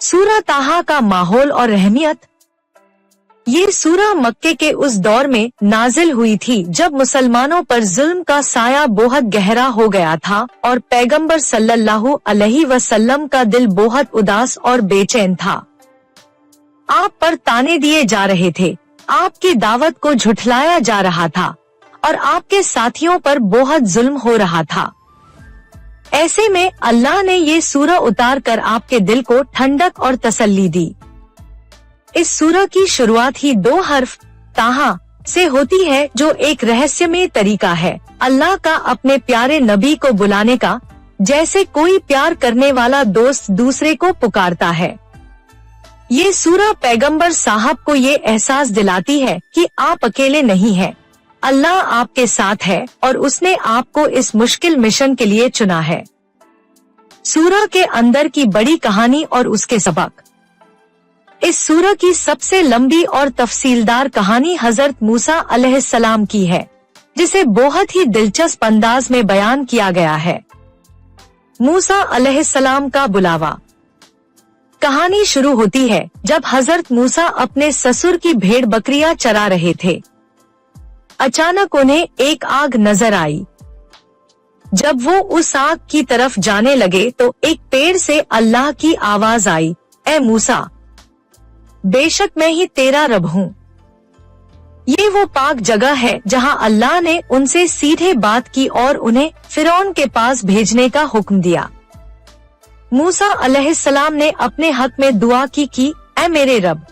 सूरह ताहा का माहौल और अहमियत। ये सूरह मक्के के उस दौर में नाजिल हुई थी जब मुसलमानों पर जुल्म का साया बहुत गहरा हो गया था और पैगंबर सल्लल्लाहु अलैहि वसल्लम का दिल बहुत उदास और बेचैन था। आप पर ताने दिए जा रहे थे, आपकी दावत को झुठलाया जा रहा था और आपके साथियों पर बहुत जुल्म हो रहा था। ऐसे में अल्लाह ने ये सूरह उतार कर आपके दिल को ठंडक और तसल्ली दी। इस सूरह की शुरुआत ही 2 हर्फ ताहा से होती है, जो एक रहस्यमय तरीका है अल्लाह का अपने प्यारे नबी को बुलाने का, जैसे कोई प्यार करने वाला दोस्त दूसरे को पुकारता है। ये सूरह पैगंबर साहब को ये एहसास दिलाती है कि आप अकेले नहीं हैं, अल्लाह आपके साथ है और उसने आपको इस मुश्किल मिशन के लिए चुना है। सूरह के अंदर की बड़ी कहानी और उसके सबक। इस सूरह की सबसे लंबी और तफसीलदार कहानी हजरत मूसा अलैहिस्सलाम की है, जिसे बहुत ही दिलचस्प अंदाज में बयान किया गया है। मूसा अलैहिस्सलाम का बुलावा। कहानी शुरू होती है जब हजरत मूसा अपने ससुर की भेड़ बकरियां चरा रहे थे। अचानक उन्हें एक आग नजर आई। जब वो उस आग की तरफ जाने लगे तो एक पेड़ से अल्लाह की आवाज आई, ए मूसा, बेशक मैं ही तेरा रब हूँ। ये वो पाक जगह है जहाँ अल्लाह ने उनसे सीधे बात की और उन्हें फिरौन के पास भेजने का हुक्म दिया। मूसा अलैहिस्सलाम ने अपने हक में दुआ की ए मेरे रब,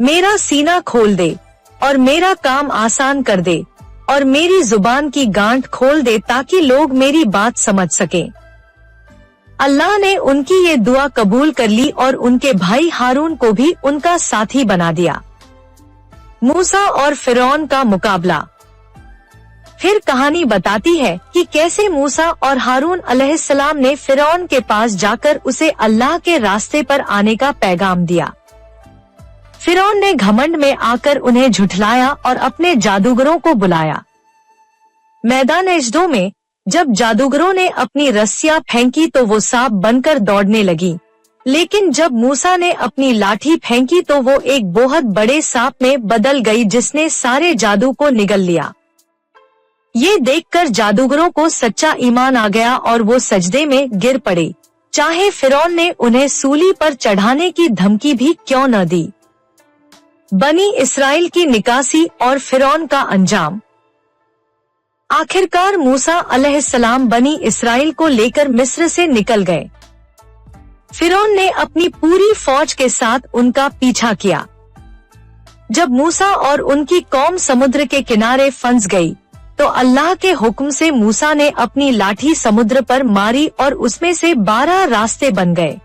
मेरा सीना खोल दे और मेरा काम आसान कर दे और मेरी जुबान की गांठ खोल दे ताकि लोग मेरी बात समझ सकें। अल्लाह ने उनकी ये दुआ कबूल कर ली और उनके भाई हारून को भी उनका साथी बना दिया। मूसा और फिरौन का मुकाबला। फिर कहानी बताती है कि कैसे मूसा और हारून अलैहिस्सलाम ने फिरौन के पास जाकर उसे अल्लाह के रास्ते पर आने का पैगाम दिया। फिरौन ने घमंड में आकर उन्हें झुठलाया और अपने जादूगरों को बुलाया। मैदान इज्दो में जब जादूगरों ने अपनी रस्सियां फेंकी तो वो सांप बनकर दौड़ने लगी, लेकिन जब मूसा ने अपनी लाठी फेंकी तो वो एक बहुत बड़े सांप में बदल गई जिसने सारे जादू को निगल लिया। ये देखकर जादूगरों को सच्चा ईमान आ गया और वो सजदे में गिर पड़े, चाहे फिरौन ने उन्हें सूली पर चढ़ाने की धमकी भी क्यों न दी। बनी इसराइल की निकासी और फिरौन का अंजाम। आखिरकार मूसा अलैहिस्सलाम बनी इसराइल को लेकर मिस्र से निकल गए। फिरौन ने अपनी पूरी फौज के साथ उनका पीछा किया। जब मूसा और उनकी कौम समुद्र के किनारे फंस गई तो अल्लाह के हुक्म से मूसा ने अपनी लाठी समुद्र पर मारी और उसमें से 12 रास्ते बन गए।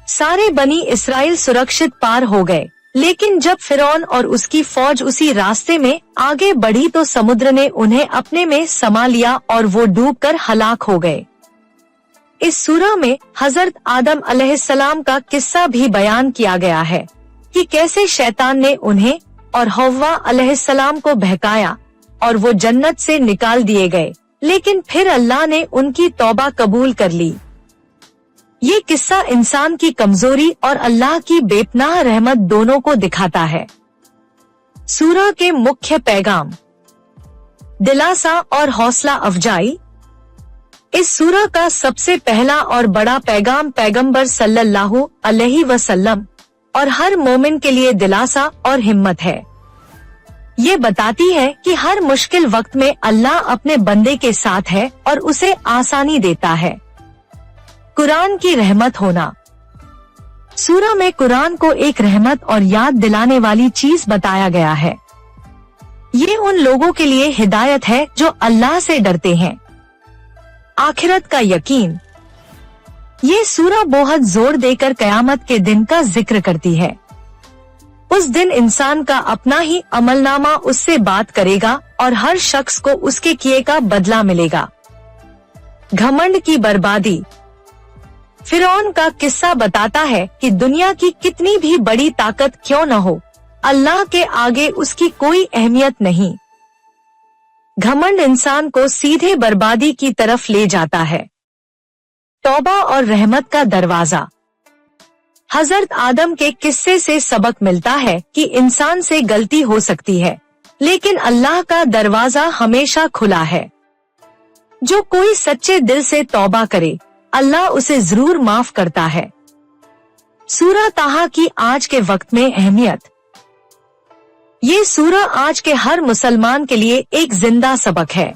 सारे बनी इसराइल सुरक्षित पार हो गए, लेकिन जब फिरौन और उसकी फौज उसी रास्ते में आगे बढ़ी तो समुद्र ने उन्हें अपने में समा लिया और वो डूबकर हलाक हो गए। इस सूरह में हजरत आदम अलैहिस्सलाम का किस्सा भी बयान किया गया है कि कैसे शैतान ने उन्हें और हव्वा अलैहिस्सलाम को बहकाया और वो जन्नत से निकाल दिए गए, लेकिन फिर अल्लाह ने उनकी तौबा कबूल कर ली। ये किस्सा इंसान की कमजोरी और अल्लाह की बेपनाह रहमत दोनों को दिखाता है। सूरह के मुख्य पैगाम। दिलासा और हौसला अफजाई। इस सूरह का सबसे पहला और बड़ा पैगाम पैगंबर सल्लल्लाहु अलैहि वसल्लम और हर मोमिन के लिए दिलासा और हिम्मत है। ये बताती है कि हर मुश्किल वक्त में अल्लाह अपने बंदे के साथ है और उसे आसानी देता है। कुरान की रहमत होना। सूरह में कुरान को एक रहमत और याद दिलाने वाली चीज बताया गया है। ये उन लोगों के लिए हिदायत है जो अल्लाह से डरते हैं। आखिरत का यकीन। ये सूरह बहुत जोर देकर कयामत के दिन का जिक्र करती है। उस दिन इंसान का अपना ही अमलनामा उससे बात करेगा और हर शख्स को उसके किए का बदला मिलेगा। घमंड की बर्बादी। फिरौन का किस्सा बताता है कि दुनिया की कितनी भी बड़ी ताकत क्यों न हो, अल्लाह के आगे उसकी कोई अहमियत नहीं। घमंड इंसान को सीधे बर्बादी की तरफ ले जाता है। तौबा और रहमत का दरवाजा। हजरत आदम के किस्से से सबक मिलता है कि इंसान से गलती हो सकती है, लेकिन अल्लाह का दरवाजा हमेशा खुला है। जो कोई सच्चे दिल से तौबा करे, अल्लाह उसे जरूर माफ करता है। सूरह ताहा की आज के वक्त में अहमियत। ये सूरह आज के हर मुसलमान के लिए एक जिंदा सबक है।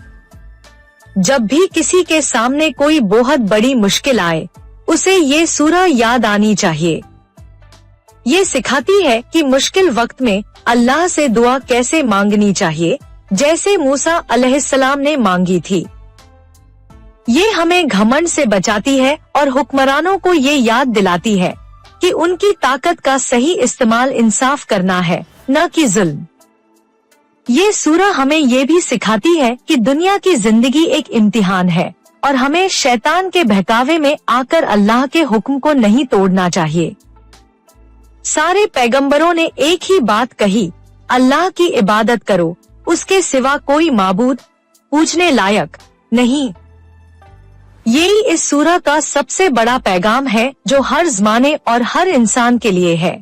जब भी किसी के सामने कोई बहुत बड़ी मुश्किल आए, उसे ये सूरह याद आनी चाहिए। ये सिखाती है कि मुश्किल वक्त में अल्लाह से दुआ कैसे मांगनी चाहिए, जैसे मूसा अलैहिस्सलाम ने मांगी थी। ये हमें घमंड से बचाती है और हुक्मरानों को ये याद दिलाती है कि उनकी ताकत का सही इस्तेमाल इंसाफ करना है, न कि जुल्म। ये सूरह हमें ये भी सिखाती है कि दुनिया की जिंदगी एक इम्तिहान है और हमें शैतान के बहकावे में आकर अल्लाह के हुक्म को नहीं तोड़ना चाहिए। सारे पैगंबरों ने एक ही बात कही, अल्लाह की इबादत करो, उसके सिवा कोई माबूद पूछने लायक नहीं। यही इस सूरह का सबसे बड़ा पैगाम है जो हर ज़माने और हर इंसान के लिए है।